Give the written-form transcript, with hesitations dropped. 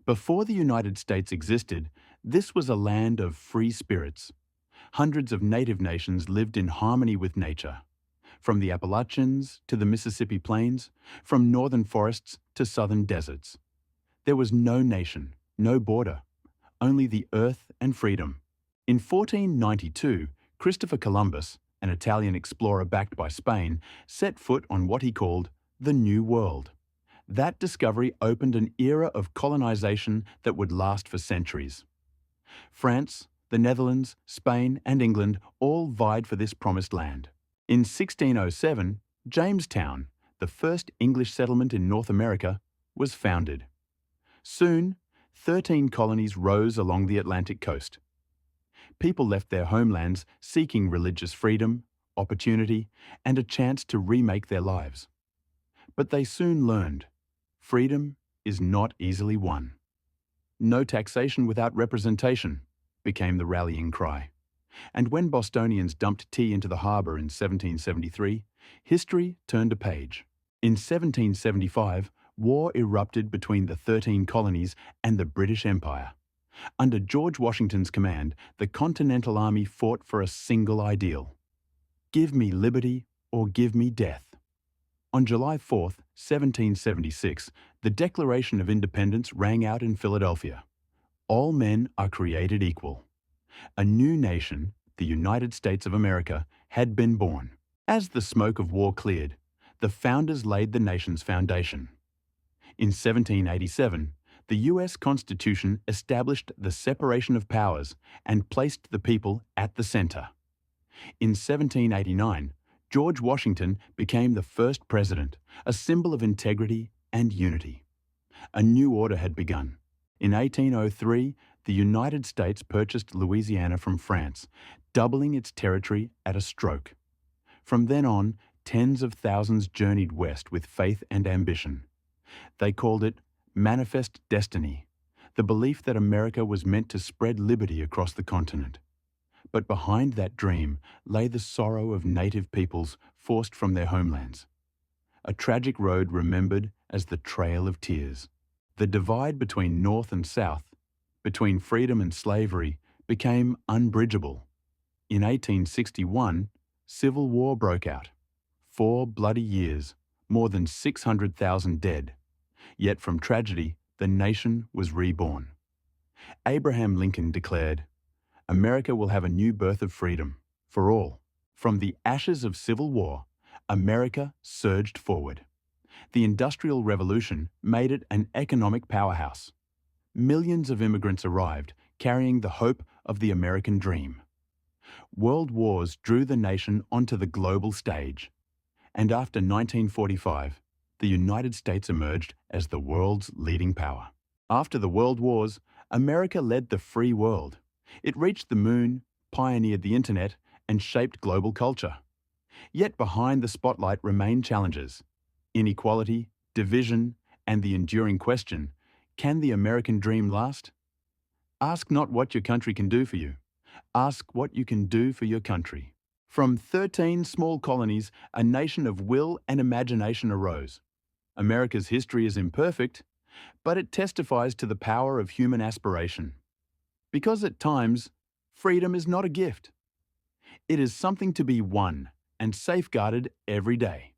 Before the United States existed, this was a land of free spirits. Hundreds of native nations lived in harmony with nature. From the Appalachians to the Mississippi Plains, from northern forests to southern deserts. There was no nation, no border, only the earth and freedom. In 1492, Christopher Columbus, an Italian explorer backed by Spain, set foot on what he called the New World. That discovery opened an era of colonization that would last for centuries. France, the Netherlands, Spain, and England all vied for this promised land. In 1607, Jamestown, the first English settlement in North America, was founded. Soon, 13 colonies rose along the Atlantic coast. People left their homelands seeking religious freedom, opportunity, and a chance to remake their lives. But they soon learned, freedom is not easily won. No taxation without representation became the rallying cry. And when Bostonians dumped tea into the harbour in 1773, history turned a page. In 1775, war erupted between the 13 colonies and the British Empire. Under George Washington's command, the Continental Army fought for a single ideal: give me liberty or give me death. On July 4, 1776, the Declaration of Independence rang out in Philadelphia. All men are created equal. A new nation, the United States of America, had been born. As the smoke of war cleared, the founders laid the nation's foundation. In 1787, the U.S. Constitution established the separation of powers and placed the people at the center. In 1789, George Washington became the first president, a symbol of integrity and unity. A new order had begun. In 1803, the United States purchased Louisiana from France, doubling its territory at a stroke. From then on, tens of thousands journeyed west with faith and ambition. They called it Manifest Destiny, the belief that America was meant to spread liberty across the continent. But behind that dream lay the sorrow of native peoples forced from their homelands. A tragic road remembered as the Trail of Tears. The divide between North and South, between freedom and slavery, became unbridgeable. In 1861, civil war broke out. 4 bloody years, more than 600,000 dead. Yet from tragedy, the nation was reborn. Abraham Lincoln declared, "America will have a new birth of freedom, for all." From the ashes of civil war, America surged forward. The Industrial Revolution made it an economic powerhouse. Millions of immigrants arrived, carrying the hope of the American dream. World wars drew the nation onto the global stage. And after 1945, the United States emerged as the world's leading power. After the World Wars, America led the free world. It reached the moon, pioneered the internet, and shaped global culture. Yet behind the spotlight remain challenges: inequality, division, and the enduring question, can the American dream last? Ask not what your country can do for you. Ask what you can do for your country. From 13 small colonies, a nation of will and imagination arose. America's history is imperfect, but it testifies to the power of human aspiration. Because at times, freedom is not a gift. It is something to be won and safeguarded every day.